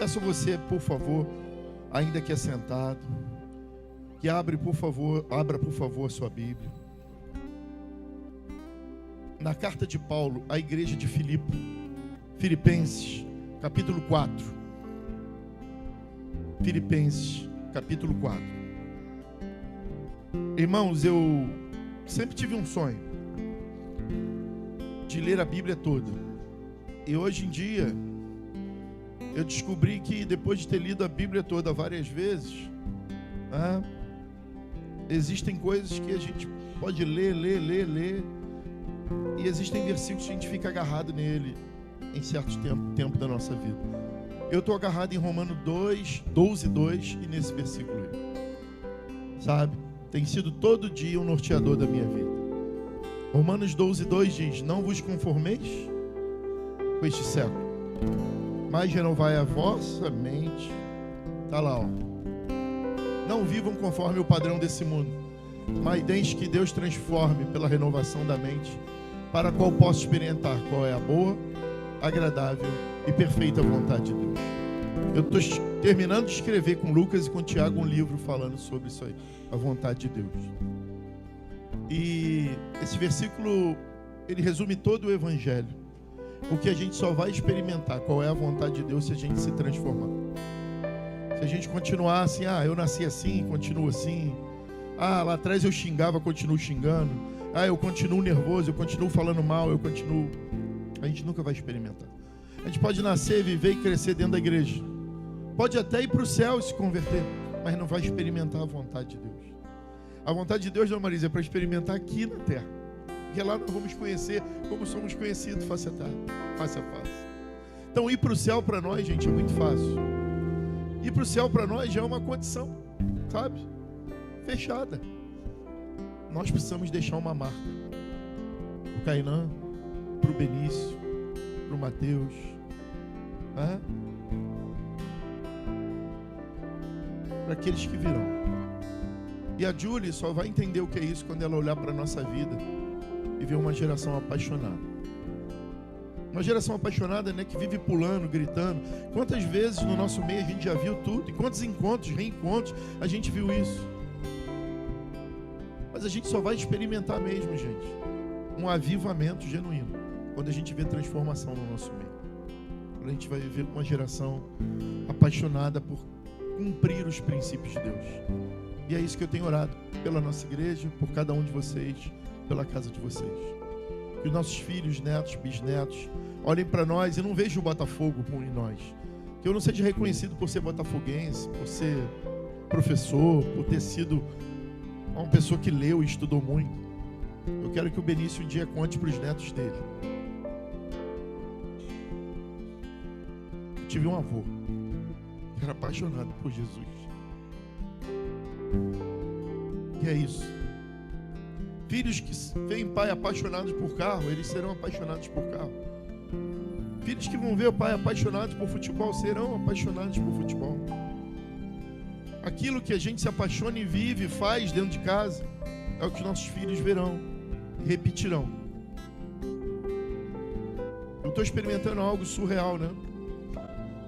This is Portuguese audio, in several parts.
Peço a você, por favor, ainda que assentado, que abra por favor a sua Bíblia. Na carta de Paulo à igreja de Filipenses, capítulo 4. Filipenses, capítulo 4. Irmãos, eu sempre tive um sonho de ler a Bíblia toda. E hoje em dia, eu descobri que depois de ter lido a Bíblia toda várias vezes, existem coisas que a gente pode ler, e existem versículos que a gente fica agarrado nele em certos tempo da nossa vida. Eu estou agarrado em Romanos 12:2 e nesse versículo aí. Sabe? Tem sido todo dia um norteador da minha vida. Romanos 12:2 diz: não vos conformeis com este século, mas renovai a vossa mente. Está lá, ó. Não vivam conforme o padrão desse mundo, mas deixe que Deus transforme pela renovação da mente, para a qual possa experimentar qual é a boa, agradável e perfeita vontade de Deus. Eu estou terminando de escrever com Lucas e com Tiago um livro falando sobre isso aí, a vontade de Deus. E esse versículo, ele resume todo o Evangelho, porque a gente só vai experimentar qual é a vontade de Deus se a gente se transformar. Se a gente continuar assim, eu nasci assim, continuo assim. Lá atrás eu xingava, continuo xingando. Eu continuo nervoso, eu continuo falando mal, a gente nunca vai experimentar. A gente pode nascer, viver e crescer dentro da igreja. Pode até ir para o céu e se converter, mas não vai experimentar a vontade de Deus. A vontade de Deus, Dona Marisa, é para experimentar aqui na terra. Porque lá nós vamos conhecer como somos conhecidos face a face. Então ir para o céu para nós, gente, é muito fácil. Ir para o céu para nós já é uma condição, sabe? Fechada. Nós precisamos deixar uma marca. Para o Cainã, para o Benício, para o Mateus. Para aqueles que virão. E a Julie só vai entender o que é isso quando ela olhar para a nossa vida e ver uma geração apaixonada. Uma geração apaixonada, né, que vive pulando, gritando. Quantas vezes no nosso meio a gente já viu tudo? Em quantos encontros, reencontros a gente viu isso? Mas a gente só vai experimentar mesmo, gente, um avivamento genuíno quando a gente vê transformação no nosso meio. Quando a gente vai ver uma geração apaixonada por cumprir os princípios de Deus. E é isso que eu tenho orado pela nossa igreja, por cada um de vocês, pela casa de vocês. Que os nossos filhos, netos, bisnetos olhem para nós e não vejam o Botafogo em nós. Que eu não seja reconhecido por ser botafoguense, por ser professor, por ter sido uma pessoa que leu e estudou muito. Eu quero que o Benício um dia conte para os netos dele. Eu tive um avô que era apaixonado por Jesus. E é isso. Filhos que veem pai apaixonados por carro, eles serão apaixonados por carro. Filhos que vão ver o pai apaixonados por futebol, serão apaixonados por futebol. Aquilo que a gente se apaixona e vive, faz dentro de casa, é o que nossos filhos verão e repetirão. Eu estou experimentando algo surreal, né?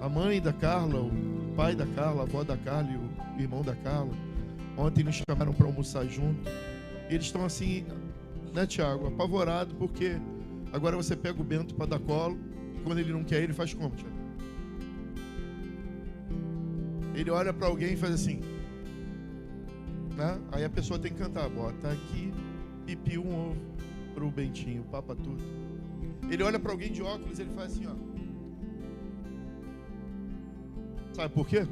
A mãe da Carla, o pai da Carla, a avó da Carla e o irmão da Carla, ontem nos chamaram para almoçar junto. E eles estão assim, né, Tiago? Apavorado, porque agora você pega o Bento para dar colo, e quando ele não quer, ele faz como, Tiago? Ele olha para alguém e faz assim, né? Aí a pessoa tem que cantar, bota aqui, pipi um ovo pro Bentinho, papa tudo. Ele olha para alguém de óculos e ele faz assim, ó. Sabe por quê?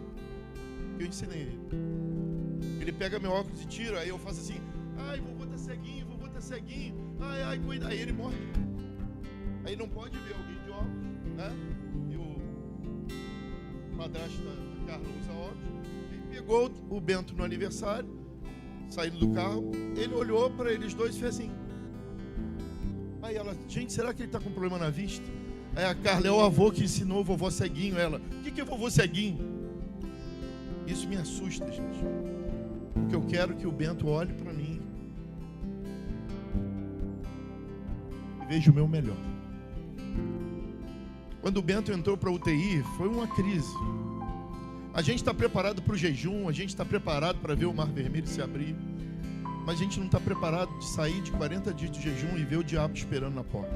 Porque eu ensinei ele. Ele pega meu óculos e tira, aí eu faço assim, vovô tá ceguinho, cuida, aí ele morre. Aí não pode ver alguém de óculos, né? E o padrasto da Carla usa óculos. Ele pegou o Bento no aniversário, saindo do carro, ele olhou para eles dois e fez assim. Aí ela, gente, será que ele tá com problema na vista? Aí a Carla, é o avô que ensinou o vovô ceguinho. Ela, o que é vovô ceguinho? Isso me assusta, gente. Porque eu quero que o Bento olhe para mim e veja o meu melhor. Quando o Bento entrou para a UTI, foi uma crise. A gente está preparado para o jejum, a gente está preparado para ver o Mar Vermelho se abrir, mas a gente não está preparado de sair de 40 dias de jejum e ver o diabo esperando na porta.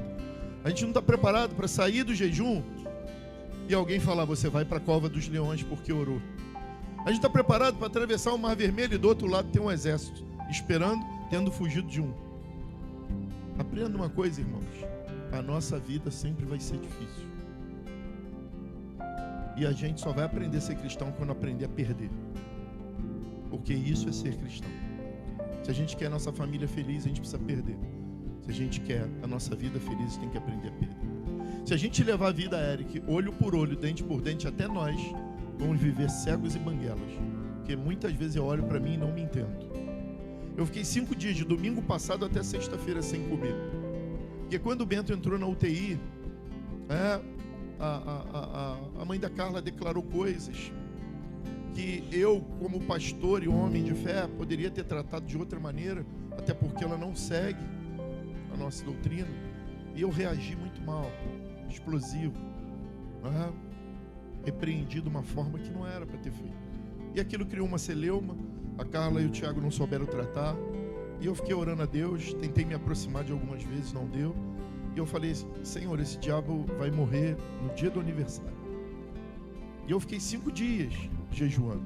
A gente não está preparado para sair do jejum e alguém falar, você vai para a cova dos leões porque orou. A gente está preparado para atravessar o Mar Vermelho e do outro lado tem um exército esperando, tendo fugido de um. Aprenda uma coisa, irmãos, a nossa vida sempre vai ser difícil. E a gente só vai aprender a ser cristão quando aprender a perder. Porque isso é ser cristão. Se a gente quer a nossa família feliz, a gente precisa perder. Se a gente quer a nossa vida feliz, tem que aprender a perder. Se a gente levar a vida, Eric, olho por olho, dente por dente, até nós vamos viver cegos e banguelas. Porque muitas vezes eu olho para mim e não me entendo. Eu fiquei 5 dias, de domingo passado até sexta-feira, sem comer. Porque quando o Bento entrou na UTI, a mãe da Carla declarou coisas que eu, como pastor e homem de fé, poderia ter tratado de outra maneira, até porque ela não segue a nossa doutrina. E eu reagi muito mal, explosivo, repreendi de uma forma que não era para ter feito. E aquilo criou uma celeuma. A Carla e o Tiago não souberam tratar. E eu fiquei orando a Deus, tentei me aproximar de algumas vezes, não deu. E eu falei, Senhor, esse diabo vai morrer no dia do aniversário. E eu fiquei 5 dias jejuando,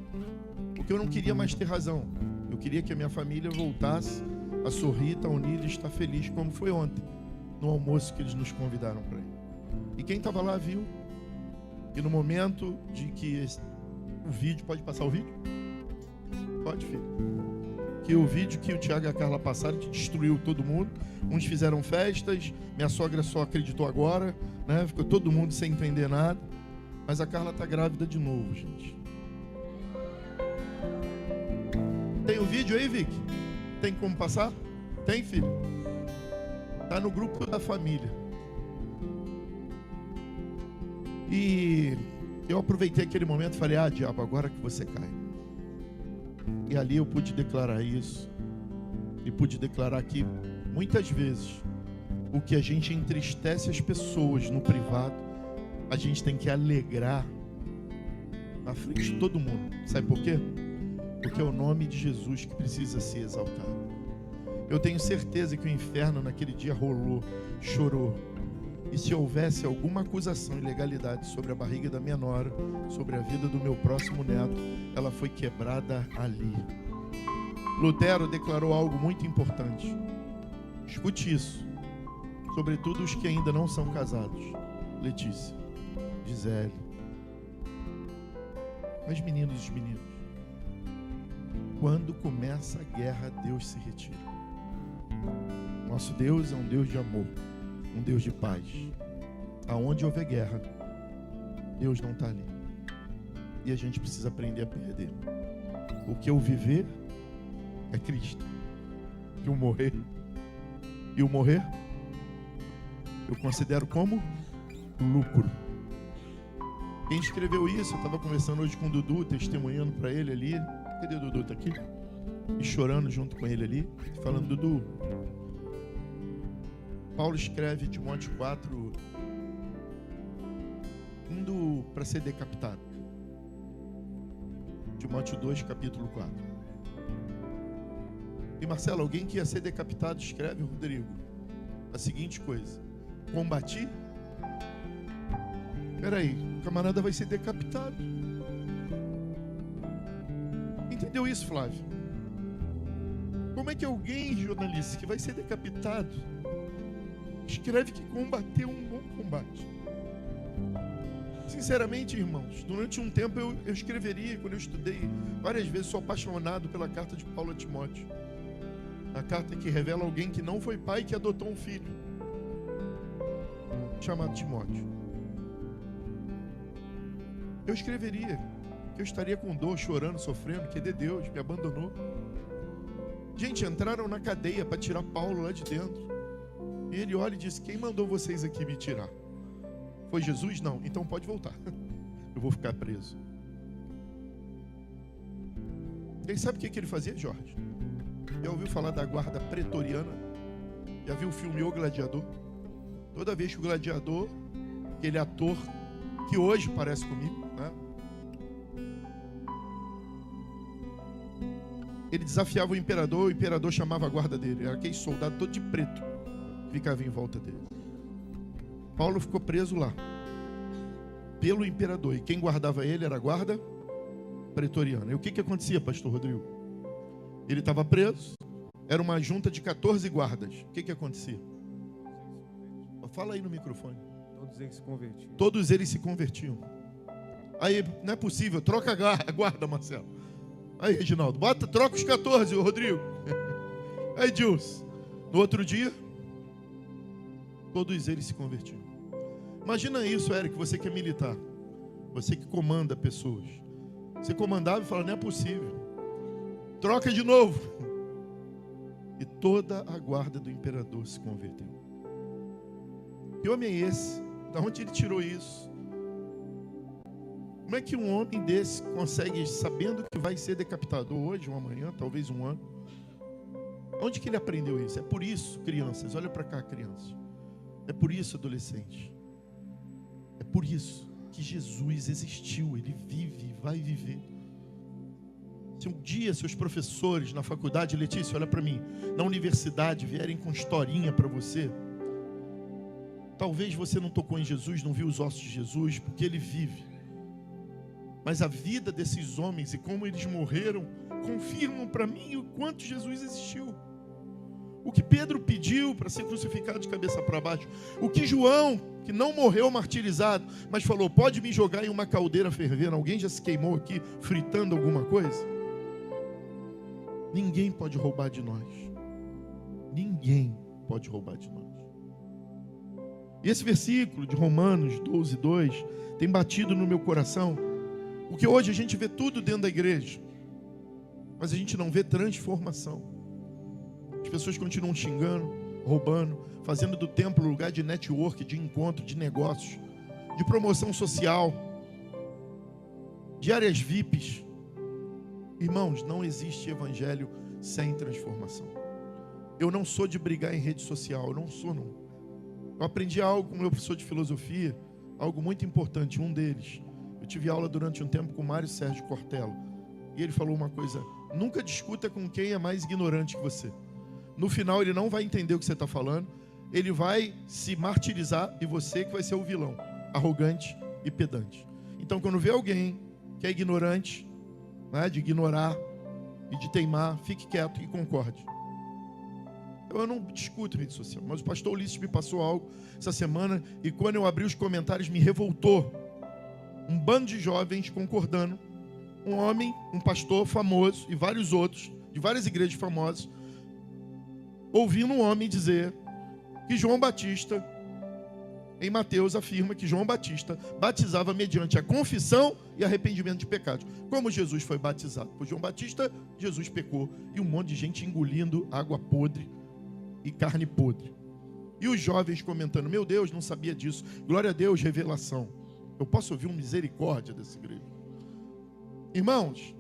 porque eu não queria mais ter razão. Eu queria que a minha família voltasse a sorrir, estar unida e estar feliz, como foi ontem, no almoço que eles nos convidaram para ir. E quem estava lá viu. E no momento de que o vídeo, pode passar o vídeo? Pode, filho. Que o vídeo que o Tiago e a Carla passaram, que destruiu todo mundo. Uns fizeram festas, minha sogra só acreditou agora, né? Ficou todo mundo sem entender nada. Mas a Carla está grávida de novo, gente. Tem o vídeo aí, Vicky? Tem como passar? Tem, filho? Está no grupo da família. E eu aproveitei aquele momento e falei, diabo, agora que você cai. E ali eu pude declarar isso. E pude declarar que muitas vezes o que a gente entristece as pessoas no privado, a gente tem que alegrar na frente de todo mundo. Sabe por quê? Porque é o nome de Jesus que precisa ser exaltado. Eu tenho certeza que o inferno naquele dia rolou, chorou. E se houvesse alguma acusação de ilegalidade sobre a barriga da minha nora, sobre a vida do meu próximo neto, ela foi quebrada ali. Lutero declarou algo muito importante. Escute isso. Sobretudo os que ainda não são casados. Letícia, Gisele. Mas meninos e meninos, quando começa a guerra, Deus se retira. Nosso Deus é um Deus de amor, um Deus de paz. Aonde houver guerra, Deus não está ali. E a gente precisa aprender a perder. O que eu viver é Cristo. E o morrer, eu considero como lucro. Quem escreveu isso, eu estava conversando hoje com o Dudu, testemunhando para ele ali. Cadê o Dudu? Está aqui? E chorando junto com ele ali, falando, Dudu, Paulo escreve Timóteo 4, indo para ser decapitado. Timóteo 2, capítulo 4. E Marcelo, alguém que ia ser decapitado, escreve, Rodrigo, a seguinte coisa: combati. Peraí, o camarada vai ser decapitado. Entendeu isso, Flávio? Como é que alguém, jornalista, que vai ser decapitado, escreve que combateu um bom combate? Sinceramente, irmãos, durante um tempo eu escreveria, quando eu estudei várias vezes, sou apaixonado pela carta de Paulo a Timóteo. A carta que revela alguém que não foi pai, que adotou um filho, chamado Timóteo. Eu escreveria que eu estaria com dor, chorando, sofrendo, que de Deus me abandonou. Gente, entraram na cadeia para tirar Paulo lá de dentro. E ele olha e diz: quem mandou vocês aqui me tirar? Foi Jesus? Não, então pode voltar. Eu vou ficar preso. E sabe o que ele fazia, Jorge? Já ouviu falar da guarda pretoriana? Já viu o filme O Gladiador? Toda vez que o gladiador aquele ator que hoje parece comigo, né? Ele desafiava o imperador chamava a guarda dele. Era aquele soldado todo de preto que ficava em volta dele. Paulo ficou preso lá pelo imperador, e quem guardava ele era a guarda pretoriana. E o que acontecia, pastor Rodrigo? Ele estava preso, era uma junta de 14 guardas. O que acontecia? Fala aí no microfone. Todos eles se convertiam. Todos eles se convertiam. Aí, não é possível, troca a guarda, Marcelo. Aí, Reginaldo, troca os 14, Rodrigo. Aí, Jules. No outro dia, todos eles se convertiam. Imagina isso, Eric, você que é militar. Você que comanda pessoas. Você comandava e falava, não é possível. Troca de novo. E toda a guarda do imperador se converteu. Que homem é esse? Da onde ele tirou isso? Como é que um homem desse consegue, sabendo que vai ser decapitado hoje, ou amanhã, talvez um ano? Onde que ele aprendeu isso? É por isso, crianças, olha para cá, crianças. É por isso, adolescentes. É por isso que Jesus existiu, ele vive e vai viver. Se um dia seus professores na faculdade, Letícia, olha para mim, na universidade vierem com historinha para você, talvez você não tocou em Jesus, não viu os ossos de Jesus, porque ele vive. Mas a vida desses homens e como eles morreram confirmam para mim o quanto Jesus existiu. O que Pedro pediu para ser crucificado de cabeça para baixo. O que João, que não morreu martirizado, mas falou, pode me jogar em uma caldeira fervendo. Alguém já se queimou aqui fritando alguma coisa? Ninguém pode roubar de nós. Ninguém pode roubar de nós. E esse versículo de Romanos 12, 2 tem batido no meu coração, porque hoje a gente vê tudo dentro da igreja, mas a gente não vê transformação. As pessoas continuam xingando, roubando, fazendo do templo lugar de network, de encontro, de negócios, de promoção social, de áreas VIPs. Irmãos, não existe evangelho sem transformação. Eu não sou de brigar em rede social, eu não sou não. Eu aprendi algo com o meu professor de filosofia, algo muito importante, um deles. Eu tive aula durante um tempo com o Mário Sérgio Cortella, e ele falou uma coisa, nunca discuta com quem é mais ignorante que você. No final ele não vai entender o que você está falando, ele vai se martirizar e você que vai ser o vilão, arrogante e pedante. Então quando vê alguém que é ignorante, né, de ignorar e de teimar, fique quieto e concorde. Eu não discuto rede social, mas o pastor Ulisses me passou algo essa semana e quando eu abri os comentários me revoltou. Um bando de jovens concordando, um homem, um pastor famoso e vários outros, de várias igrejas famosas, ouvindo um homem dizer que João Batista, em Mateus, afirma que João Batista batizava mediante a confissão e arrependimento de pecados. Como Jesus foi batizado? Por João Batista, Jesus pecou e um monte de gente engolindo água podre e carne podre. E os jovens comentando, meu Deus, não sabia disso. Glória a Deus, revelação. Eu posso ouvir uma misericórdia dessa igreja. Irmãos,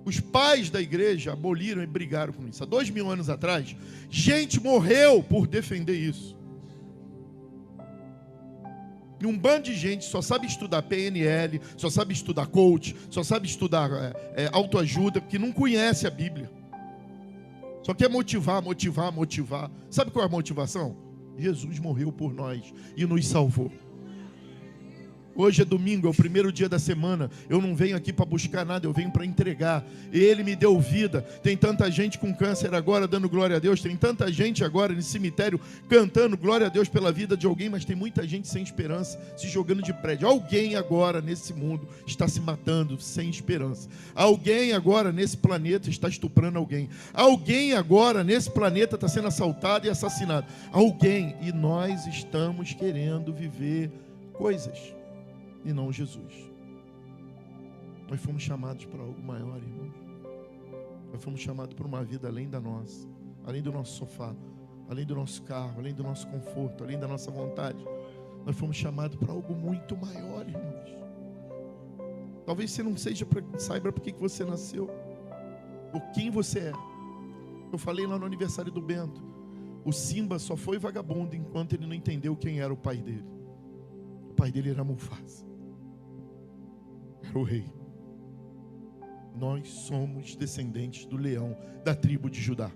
os pais da igreja aboliram e brigaram com isso. Há 2000 anos atrás, gente morreu por defender isso. E um bando de gente só sabe estudar PNL, só sabe estudar coach, só sabe estudar autoajuda, porque não conhece a Bíblia. Só quer motivar. Sabe qual é a motivação? Jesus morreu por nós e nos salvou. Hoje é domingo, é o primeiro dia da semana. Eu não venho aqui para buscar nada, eu venho para entregar. Ele me deu vida. Tem tanta gente com câncer agora dando glória a Deus. Tem tanta gente agora nesse cemitério cantando glória a Deus pela vida de alguém. Mas tem muita gente sem esperança, se jogando de prédio. Alguém agora nesse mundo está se matando sem esperança. Alguém agora nesse planeta está estuprando alguém. Alguém agora nesse planeta está sendo assaltado e assassinado. Alguém. E nós estamos querendo viver coisas e não Jesus. Nós fomos chamados para algo maior, irmãos. Nós fomos chamados para uma vida além da nossa, além do nosso sofá, além do nosso carro, além do nosso conforto, além da nossa vontade. Nós fomos chamados para algo muito maior, irmãos. Talvez você não saiba por que você nasceu, por quem você é. Eu falei lá no aniversário do Bento, o Simba só foi vagabundo enquanto ele não entendeu quem era o pai dele. pai dele era Mufasa. Era o rei. Nós somos descendentes do leão da tribo de Judá.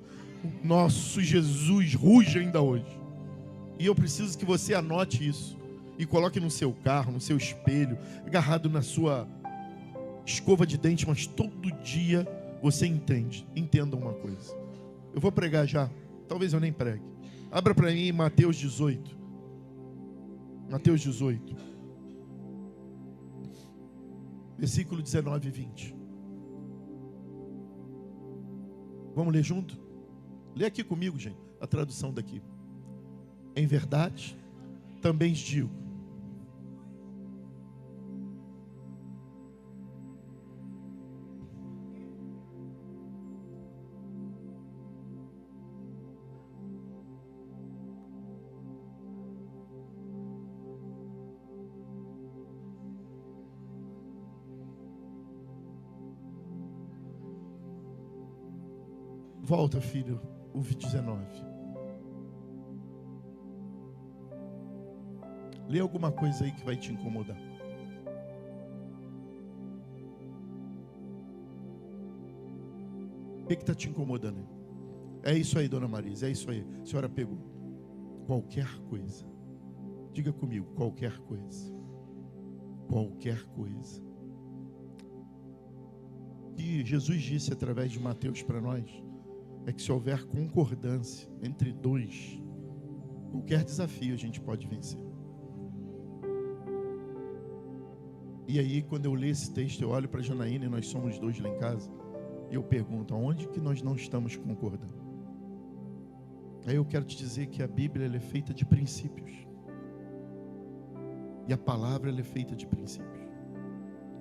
O nosso Jesus ruge ainda hoje. E eu preciso que você anote isso e coloque no seu carro, no seu espelho, agarrado na sua escova de dente, mas todo dia você entenda uma coisa. Eu vou pregar já, talvez eu nem pregue. Abra para mim Mateus 18. Mateus 18. Versículo 19 e 20. Vamos ler junto? Lê aqui comigo, gente, a tradução daqui. Em verdade, também digo. Volta, filho, o 19. Lê alguma coisa aí que vai te incomodar. O que está te incomodando? É isso aí, dona Marisa, é isso aí. A senhora pegou. Qualquer coisa. Diga comigo, qualquer coisa. Qualquer coisa. O que Jesus disse através de Mateus para nós é que se houver concordância entre dois, qualquer desafio a gente pode vencer. E aí, quando eu leio esse texto, eu olho para a Janaína e nós somos dois lá em casa, e eu pergunto, aonde que nós não estamos concordando? Aí eu quero te dizer que a Bíblia ela é feita de princípios. E a palavra ela é feita de princípios.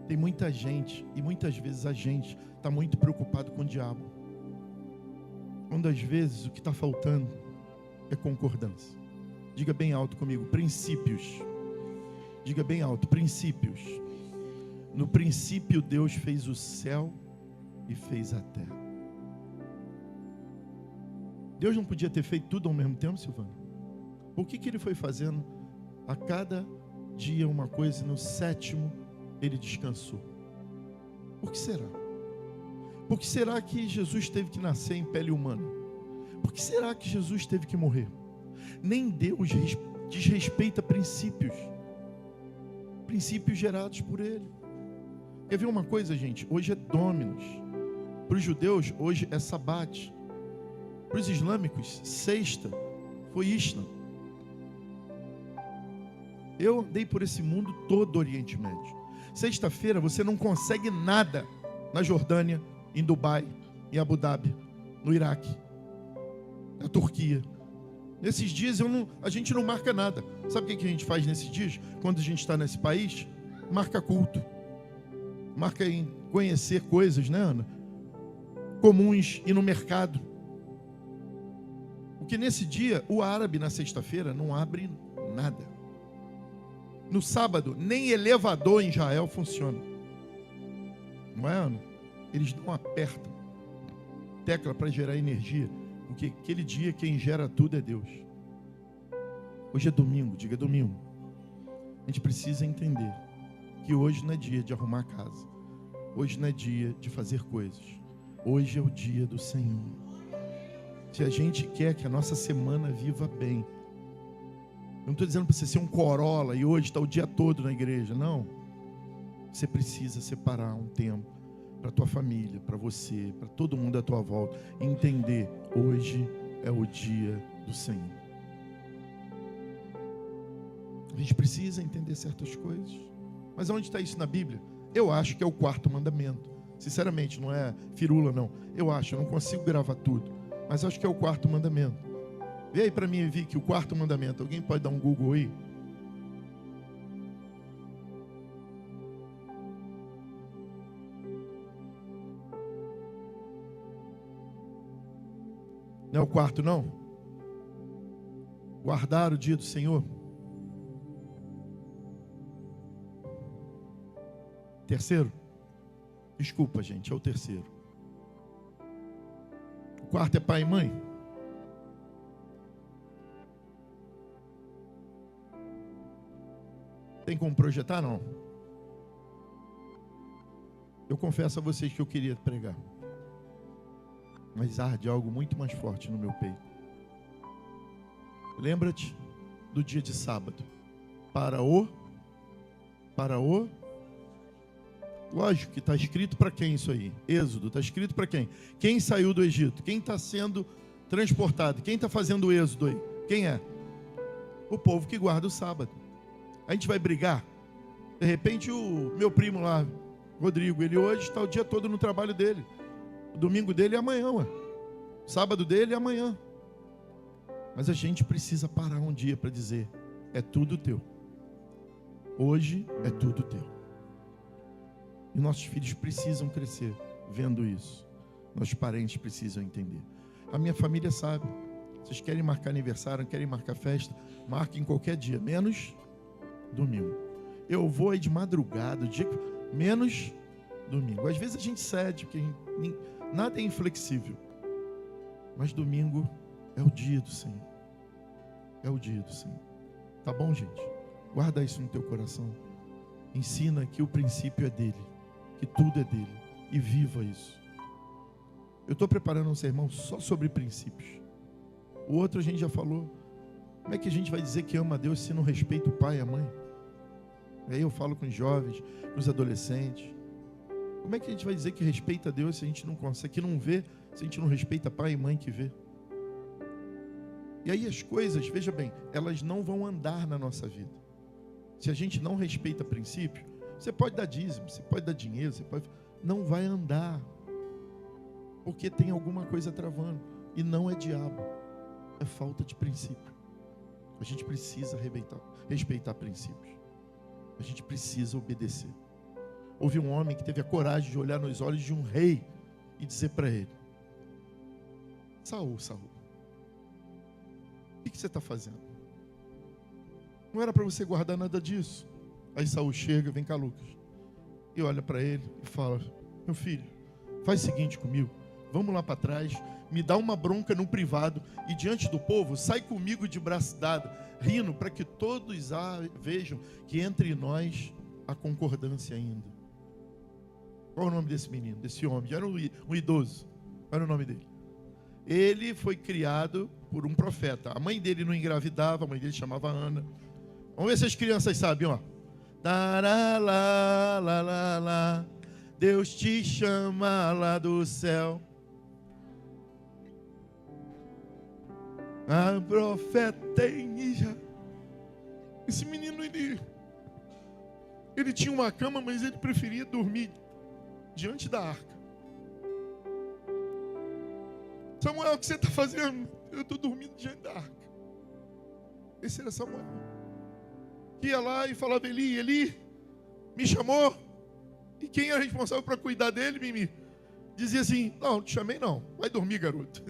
Tem muita gente, e muitas vezes a gente está muito preocupado com o diabo. Quando às vezes o que está faltando é concordância. Diga bem alto comigo, princípios. Diga bem alto, princípios. No princípio Deus fez o céu e fez a terra. Deus não podia ter feito tudo ao mesmo tempo, Silvana? Por que Ele foi fazendo a cada dia uma coisa e no sétimo Ele descansou? Por que será? Por que será que Jesus teve que nascer em pele humana? Por que será que Jesus teve que morrer? Nem Deus desrespeita princípios. Princípios gerados por Ele. Quer ver uma coisa, gente? Hoje é Dominus. Para os judeus, hoje é Sabate. Para os islâmicos, sexta foi Ishna. Eu andei por esse mundo todo do Oriente Médio. Sexta-feira você não consegue nada na Jordânia, em Dubai, em Abu Dhabi, no Iraque, na Turquia. Nesses dias a gente não marca nada. Sabe o que a gente faz nesses dias? Quando a gente está nesse país, marca culto. Marca em conhecer coisas, né, Ana? Comuns, ir no mercado. Porque nesse dia, o árabe na sexta-feira não abre nada. No sábado, nem elevador em Israel funciona. Não é, Ana? Eles não apertam tecla para gerar energia. Porque aquele dia quem gera tudo é Deus. Hoje é domingo, diga domingo. A gente precisa entender que hoje não é dia de arrumar a casa. Hoje não é dia de fazer coisas. Hoje é o dia do Senhor. Se a gente quer que a nossa semana viva bem, eu não estou dizendo para você ser um Corolla e hoje está o dia todo na igreja, não. Você precisa separar um tempo para a tua família, para você, para todo mundo à tua volta, e entender, hoje é o dia do Senhor. A gente precisa entender certas coisas. Mas onde está isso na Bíblia? Eu acho que é o 4º mandamento. Sinceramente, não é firula não. Eu não consigo gravar tudo, mas acho que é o 4º mandamento. Vê aí para mim, Vicky, o 4º mandamento. Alguém pode dar um Google aí? Não é o 4º, não? Guardar o dia do Senhor. 3º? Desculpa, gente, é o 3º. O 4º é pai e mãe. Tem como projetar? Não. Eu confesso a vocês que eu queria pregar, mas arde algo muito mais forte no meu peito. Lembra-te do dia de sábado. Lógico que está escrito para quem isso aí? Êxodo, está escrito para quem? Quem saiu do Egito? Quem está sendo transportado? Quem está fazendo o êxodo aí? Quem é? O povo que guarda o sábado. A gente vai brigar? De repente o meu primo lá, Rodrigo, ele hoje está o dia todo no trabalho dele. O domingo dele é amanhã, ué. O sábado dele é amanhã. Mas a gente precisa parar um dia para dizer: é tudo teu. Hoje é tudo teu. E nossos filhos precisam crescer vendo isso. Nossos parentes precisam entender. A minha família sabe. Vocês querem marcar aniversário, querem marcar festa, marquem qualquer dia, menos domingo. Eu vou aí de madrugada, menos domingo. Às vezes a gente cede, porque nada é inflexível. Mas domingo é o dia do Senhor. É o dia do Senhor. Tá bom, gente? Guarda isso no teu coração. Ensina que o princípio é dele, que tudo é dele, e viva isso. Eu estou preparando um sermão só sobre princípios. O outro a gente já falou. Como é que a gente vai dizer que ama a Deus se não respeita o pai e a mãe? Aí eu falo com os jovens, com os adolescentes. Como é que a gente vai dizer que respeita a Deus se a gente não consegue, que não vê, se a gente não respeita pai e mãe que vê? E aí as coisas, veja bem, elas não vão andar na nossa vida. Se a gente não respeita princípio, você pode dar dízimo, você pode dar dinheiro, não vai andar. Porque tem alguma coisa travando. E não é diabo, é falta de princípio. A gente precisa respeitar princípios. A gente precisa obedecer. Houve um homem que teve a coragem de olhar nos olhos de um rei e dizer para ele: Saul, o que você está fazendo? Não era para você guardar nada disso. Aí Saul chega, vem cá, Lucas, e olha para ele e fala: meu filho, faz o seguinte comigo, vamos lá para trás, me dá uma bronca no privado e diante do povo, sai comigo de braço dado, rindo, para que todos vejam que entre nós há concordância ainda. Qual é o nome desse menino, desse homem? Já era um idoso. Qual era o nome dele? Ele foi criado por um profeta. A mãe dele não engravidava, a mãe dele chamava Ana. Vamos ver se as crianças sabem, ó. Deus te chama lá do céu. A profeta Enija. Esse menino, ele tinha uma cama, mas ele preferia dormir diante da arca. Samuel, o que você está fazendo? Eu estou dormindo diante da arca. Esse era Samuel. Que ia lá e falava: Eli, me chamou. E quem era responsável para cuidar dele, Mimi? Dizia assim: não te chamei não, vai dormir, garoto.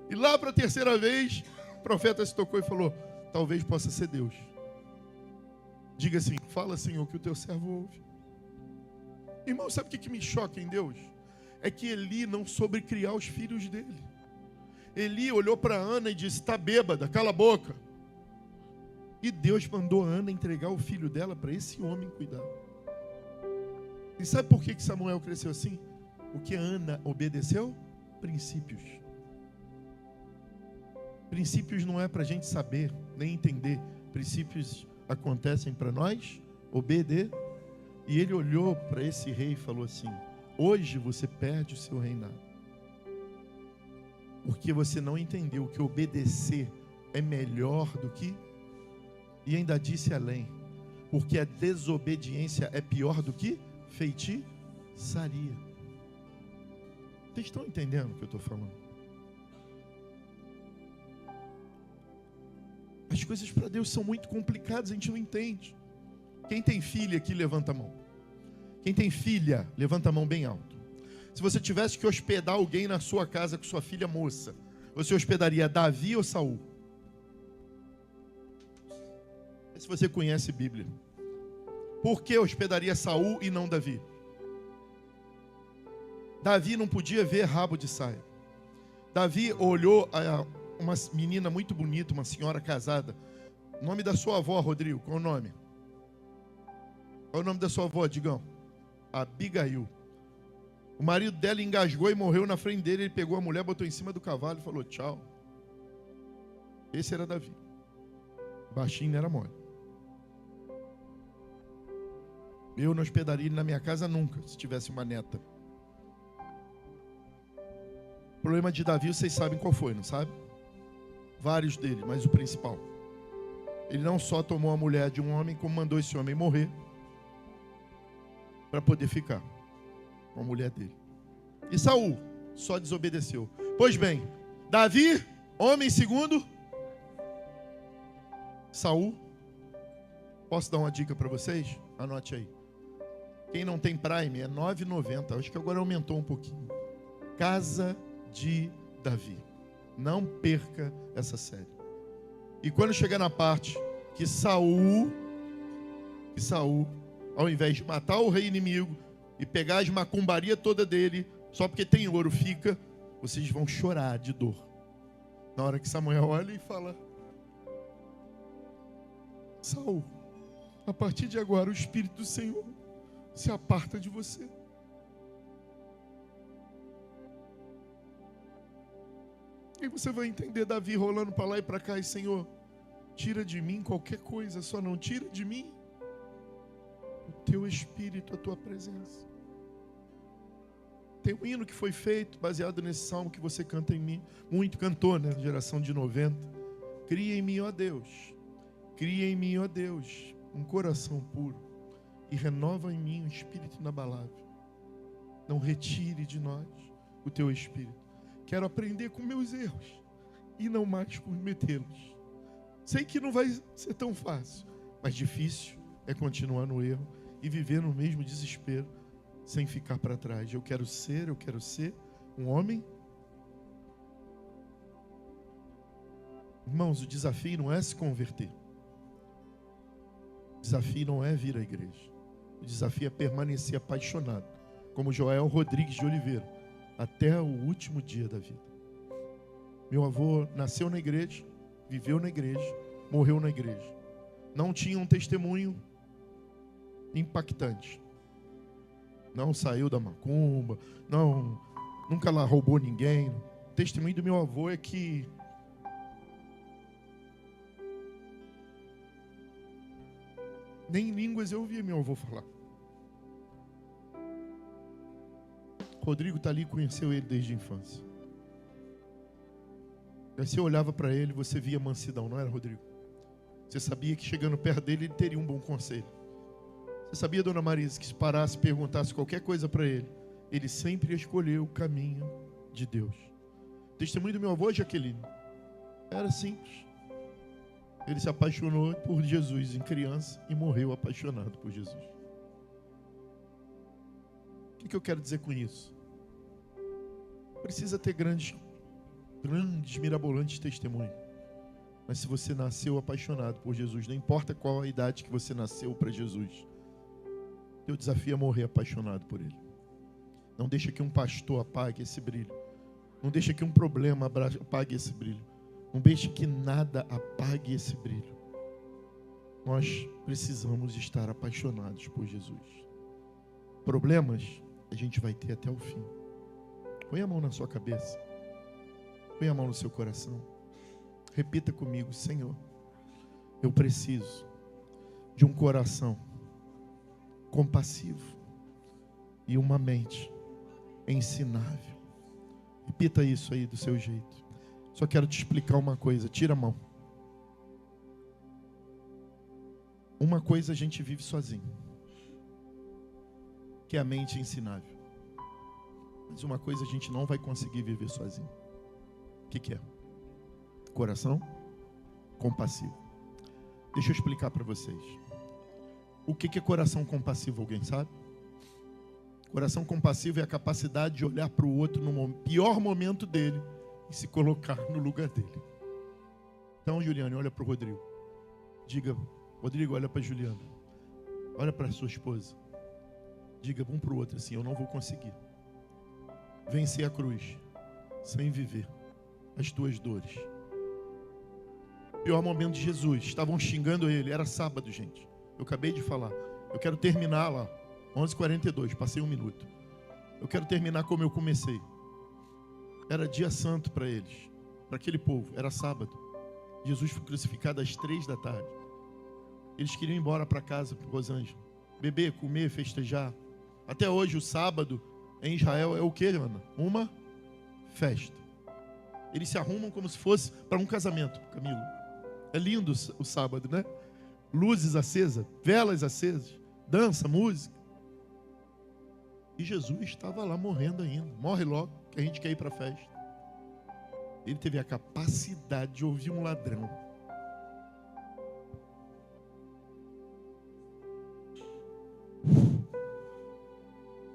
E lá para a terceira vez, o profeta se tocou e falou: talvez possa ser Deus. Diga assim: fala, Senhor, que o teu servo ouve. Irmão, sabe o que me choca em Deus? É que Eli não soube criar os filhos dele. Eli olhou para Ana e disse: está bêbada, cala a boca. E Deus mandou Ana entregar o filho dela para esse homem cuidar. E sabe por que Samuel cresceu assim? Porque Ana obedeceu princípios. Princípios não é para a gente saber, nem entender. Princípios acontecem para nós obedecer. E ele olhou para esse rei e falou assim: hoje você perde o seu reinado. Porque você não entendeu que obedecer é melhor do que... E ainda disse além: porque a desobediência é pior do que feitiçaria. Vocês estão entendendo o que eu estou falando? As coisas para Deus são muito complicadas, a gente não entende. Quem tem filha aqui, levanta a mão. Quem tem filha, levanta a mão bem alto. Se você tivesse que hospedar alguém na sua casa com sua filha moça, você hospedaria Davi ou Saul? Se você conhece Bíblia, por que hospedaria Saul e não Davi? Davi não podia ver rabo de saia. Davi olhou a uma menina muito bonita, uma senhora casada. O nome da sua avó, Rodrigo, qual o nome? Qual é o nome da sua avó, Digão? Abigail. O marido dela engasgou e morreu na frente dele. Ele pegou a mulher, botou em cima do cavalo e falou tchau. Esse era Davi. Baixinho, não era mole. Eu não hospedaria ele na minha casa nunca, se tivesse uma neta. O problema de Davi, vocês sabem qual foi, não sabe? Vários dele, mas o principal. Ele não só tomou a mulher de um homem, como mandou esse homem morrer para poder ficar com a mulher dele. E Saul só desobedeceu. Pois bem, Davi, homem segundo Saul. Posso dar uma dica para vocês? Anote aí. Quem não tem Prime é R$ 9,90. Acho que agora aumentou um pouquinho. Casa de Davi. Não perca essa série. E quando chegar na parte que Saul, ao invés de matar o rei inimigo e pegar as macumbarias toda dele, só porque tem ouro fica, vocês vão chorar de dor. Na hora que Samuel olha e fala: Saul, a partir de agora o Espírito do Senhor se aparta de você. E você vai entender Davi rolando para lá e para cá e: Senhor, tira de mim qualquer coisa, só não tira de mim o teu Espírito, a tua presença. Tem um hino que foi feito baseado nesse salmo que você canta em mim. Muito cantou, né? Geração de 90. Cria em mim, ó Deus. Cria em mim, ó Deus, um coração puro. E renova em mim um espírito inabalável. Não retire de nós o teu Espírito. Quero aprender com meus erros e não mais cometê-los. Sei que não vai ser tão fácil, mas difícil é continuar no erro e viver no mesmo desespero sem ficar para trás. Eu quero ser um homem. Irmãos, o desafio não é se converter. O desafio não é vir à igreja. O desafio é permanecer apaixonado, como Joel Rodrigues de Oliveira, até o último dia da vida. Meu avô nasceu na igreja, viveu na igreja, morreu na igreja. Não tinha um testemunho impactante. Não saiu da macumba, nunca lá roubou ninguém. O testemunho do meu avô é que nem em línguas eu ouvia meu avô falar. Rodrigo está ali, conheceu ele desde a infância. Aí você olhava para ele, você via mansidão, não era, Rodrigo? Você sabia que chegando perto dele, ele teria um bom conselho. Você sabia, dona Marisa, que se parasse e perguntasse qualquer coisa para ele, ele sempre ia escolher o caminho de Deus. O testemunho do meu avô, Jaqueline, era simples. Ele se apaixonou por Jesus em criança e morreu apaixonado por Jesus. O que eu quero dizer com isso? Precisa ter grandes, mirabolantes testemunhos. Mas se você nasceu apaixonado por Jesus, não importa qual a idade que você nasceu para Jesus, teu desafio é morrer apaixonado por Ele. Não deixa que um pastor apague esse brilho. Não deixa que um problema apague esse brilho. Não deixe que nada apague esse brilho. Nós precisamos estar apaixonados por Jesus. Problemas a gente vai ter até o fim. Põe a mão na sua cabeça. Põe a mão no seu coração. Repita comigo: Senhor, eu preciso de um coração compassivo e uma mente ensinável. Repita isso aí do seu jeito. Só quero te explicar uma coisa. Tira a mão. Uma coisa a gente vive sozinho, que é a mente ensinável. Mas uma coisa a gente não vai conseguir viver sozinho. O que é? Coração compassivo. Deixa eu explicar para vocês. O que é coração compassivo? Alguém sabe? Coração compassivo é a capacidade de olhar para o outro no pior momento dele e se colocar no lugar dele. Então, Juliane, olha para o Rodrigo. Diga: Rodrigo, olha para Juliana. Olha para a sua esposa. Diga um para o outro assim: eu não vou conseguir vencer a cruz sem viver as tuas dores. Pior momento de Jesus, estavam xingando ele, era sábado, gente. Eu acabei de falar, Eu quero terminar lá, 11h42, passei 1 minuto. Eu quero terminar como eu comecei. Era dia santo para eles, para aquele povo, era sábado. Jesus foi crucificado às 3 da tarde. Eles queriam ir embora para casa, para Rosângela. Beber, comer, festejar. Até hoje, o sábado em Israel é o quê, Ana? Uma festa. Eles se arrumam como se fosse para um casamento, Camilo. É lindo o sábado, né? Luzes acesas, velas acesas, dança, música. E Jesus estava lá morrendo ainda. Morre logo, que a gente quer ir para a festa. Ele teve a capacidade de ouvir um ladrão.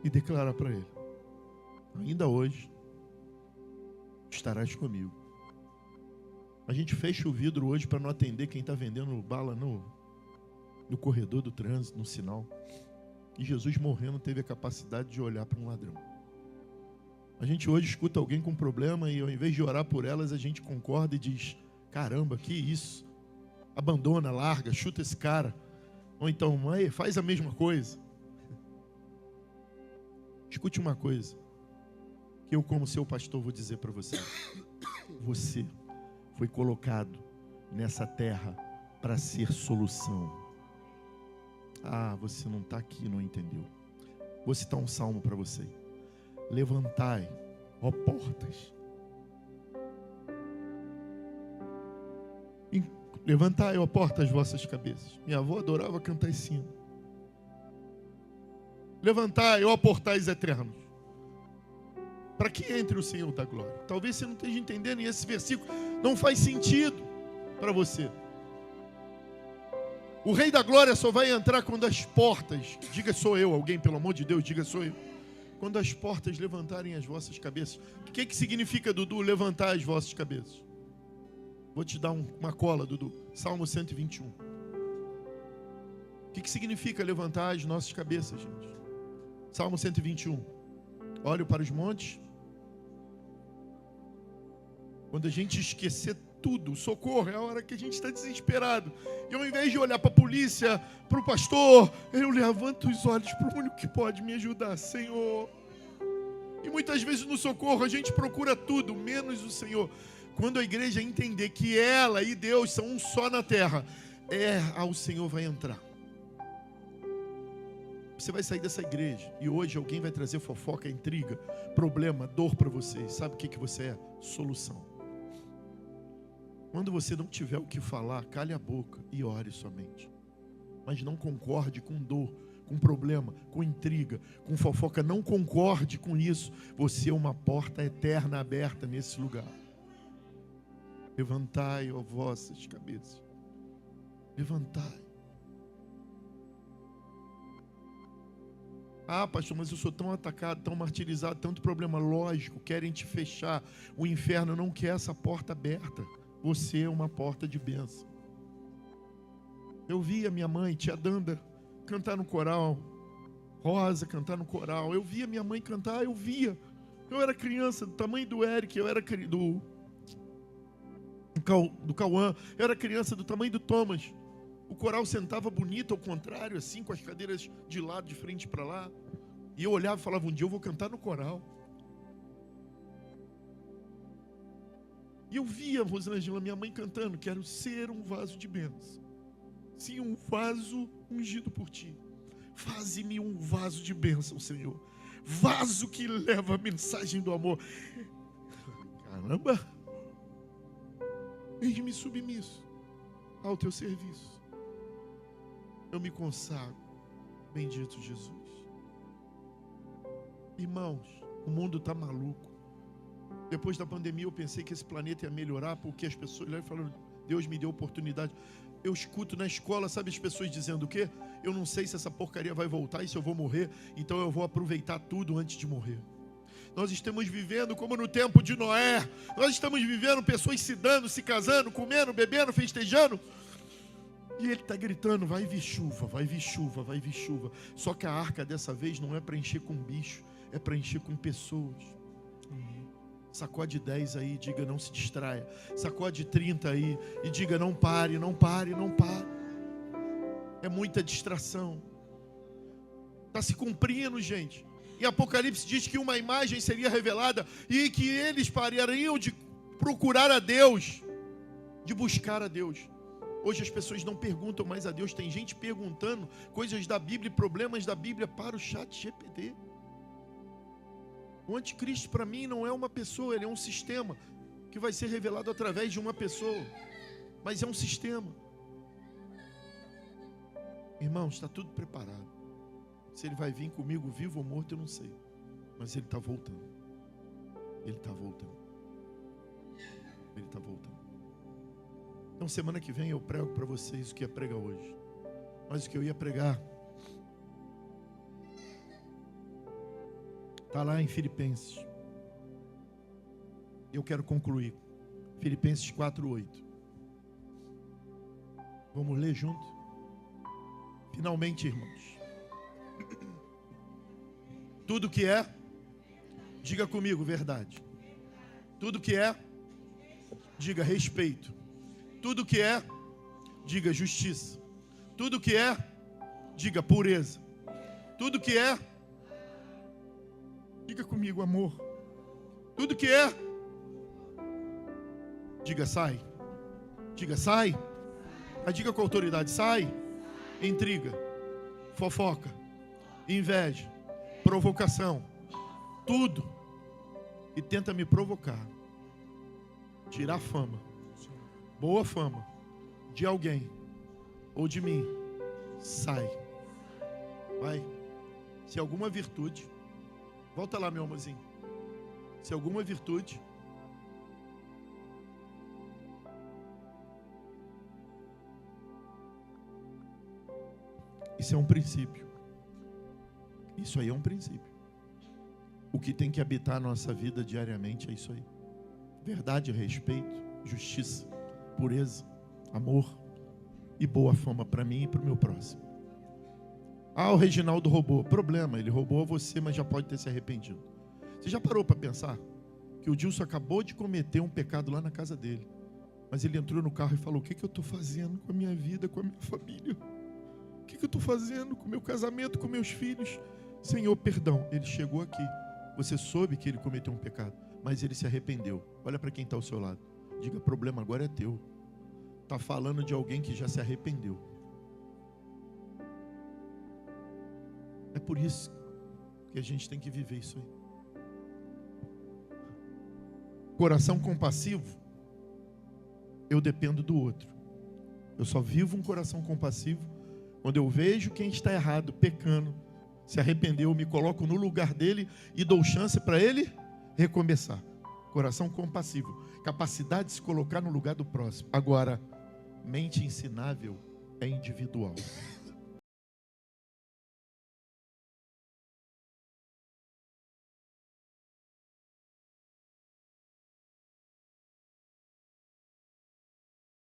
E declarar para ele: ainda hoje estarás comigo. A gente fecha o vidro hoje para não atender quem está vendendo bala no corredor do trânsito, no sinal. E Jesus morrendo teve a capacidade de olhar para um ladrão. A gente hoje escuta alguém com problema e ao invés de orar por elas, a gente concorda e diz: caramba, que isso? Abandona, larga, chuta esse cara. Ou então, mãe, faz a mesma coisa. Escute uma coisa, que eu, como seu pastor, vou dizer para você. Você foi colocado nessa terra para ser solução. Ah, você não está aqui, não entendeu. Vou citar um salmo para você. Levantai, ó portas. Levantai, ó portas, vossas cabeças. Minha avó adorava cantar esse hino. Levantai, ó portais eternos, para que entre o Senhor da glória. Talvez você não esteja entendendo, e esse versículo não faz sentido para você. O Rei da Glória só vai entrar quando as portas, diga sou eu, alguém pelo amor de Deus, diga sou eu. Quando as portas levantarem as vossas cabeças. O que significa, Dudu, levantar as vossas cabeças? Vou te dar uma cola, Dudu. Salmo 121. O que significa levantar as nossas cabeças, gente? Salmo 121. Olho para os montes. Quando a gente esquecer tudo, socorro, é a hora que a gente está desesperado. E ao invés de olhar para a polícia, para o pastor, eu levanto os olhos para o único que pode me ajudar, Senhor. E muitas vezes no socorro a gente procura tudo, menos o Senhor. Quando a igreja entender que ela e Deus são um só na terra, o Senhor vai entrar. Você vai sair dessa igreja e hoje alguém vai trazer fofoca, intriga, problema, dor para você. Sabe o que você é? Solução. Quando você não tiver o que falar, cale a boca e ore somente. Mas não concorde com dor, com problema, com intriga, com fofoca. Não concorde com isso. Você é uma porta eterna aberta nesse lugar. Levantai, ó vossas cabeças. Levantai. Ah, pastor, mas eu sou tão atacado, tão martirizado, tanto problema. Lógico, querem te fechar. O inferno não quer essa porta aberta. Você é uma porta de bênção. Eu vi a minha mãe, tia Danda, cantar no coral. Rosa cantar no coral. Eu via minha mãe cantar, eu via. Eu era criança do tamanho do Eric, eu era do Cauã, eu era criança do tamanho do Thomas. O coral sentava bonito, ao contrário, assim, com as cadeiras de lado, de frente para lá. E eu olhava e falava, um dia eu vou cantar no coral. E eu via, Rosângela, minha mãe cantando, quero ser um vaso de bênção. Sim, um vaso ungido por ti. Faze-me um vaso de bênção, Senhor. Vaso que leva a mensagem do amor. Caramba! Eis-me submisso ao teu serviço. Eu me consagro, bendito Jesus. Irmãos, o mundo está maluco. Depois da pandemia eu pensei que esse planeta ia melhorar, porque as pessoas lá falando, Deus me deu oportunidade. Eu escuto na escola, sabe as pessoas dizendo o quê? Eu não sei se essa porcaria vai voltar e se eu vou morrer, então eu vou aproveitar tudo antes de morrer. Nós estamos vivendo como no tempo de Noé. Nós estamos vivendo pessoas se dando, se casando, comendo, bebendo, festejando. E ele está gritando, vai vir chuva, vai vir chuva, vai vir chuva. Só que a arca dessa vez não é para encher com bicho, é para encher com pessoas. Sacode 10 aí, diga não se distraia. Sacode 30 aí e diga não pare, não pare, não pare. É muita distração. Está se cumprindo, gente. Em Apocalipse diz que uma imagem seria revelada e que eles parariam de procurar a Deus, de buscar a Deus. Hoje as pessoas não perguntam mais a Deus. Tem gente perguntando coisas da Bíblia e problemas da Bíblia para o ChatGPT. O anticristo para mim não é uma pessoa, ele é um sistema que vai ser revelado através de uma pessoa. Mas é um sistema. Irmãos, está tudo preparado. Se ele vai vir comigo vivo ou morto, eu não sei. Mas ele está voltando. Ele está voltando. Ele está voltando. Então semana que vem eu prego para vocês o que ia pregar hoje. Mas o que eu ia pregar está lá em Filipenses. Eu quero concluir. Filipenses 4:8. Vamos ler junto? Finalmente, irmãos. Tudo que é, diga comigo, verdade. Tudo que é, diga respeito. Tudo que é, diga justiça. Tudo que é, diga pureza. Tudo que é, diga comigo, amor. Tudo que é, diga sai. Diga sai. Mas diga com autoridade, sai. Intriga, fofoca, inveja, provocação, tudo. E tenta me provocar. Tirar fama, boa fama, de alguém ou de mim. Sai. Vai. Se alguma virtude, volta lá, meu amorzinho. Se alguma virtude, isso é um princípio. Isso aí é um princípio. O que tem que habitar a nossa vida diariamente é isso aí. Verdade, respeito, justiça, pureza, amor e boa fama para mim e para o meu próximo. Ah, o Reginaldo roubou. Problema, ele roubou a você, mas já pode ter se arrependido. Você já parou para pensar que o Dilson acabou de cometer um pecado lá na casa dele, mas ele entrou no carro e falou: o que eu estou fazendo com a minha vida, com a minha família? O que eu estou fazendo com o meu casamento, com meus filhos? Senhor, perdão. Ele chegou aqui. Você soube que ele cometeu um pecado, mas ele se arrependeu. Olha para quem está ao seu lado. Diga: problema agora é teu. Está falando de alguém que já se arrependeu. É por isso que a gente tem que viver isso aí. Coração compassivo, eu dependo do outro. Eu só vivo um coração compassivo quando eu vejo quem está errado, pecando, se arrependeu, me coloco no lugar dele e dou chance para ele recomeçar. Coração compassivo, capacidade de se colocar no lugar do próximo. Agora, mente ensinável é individual.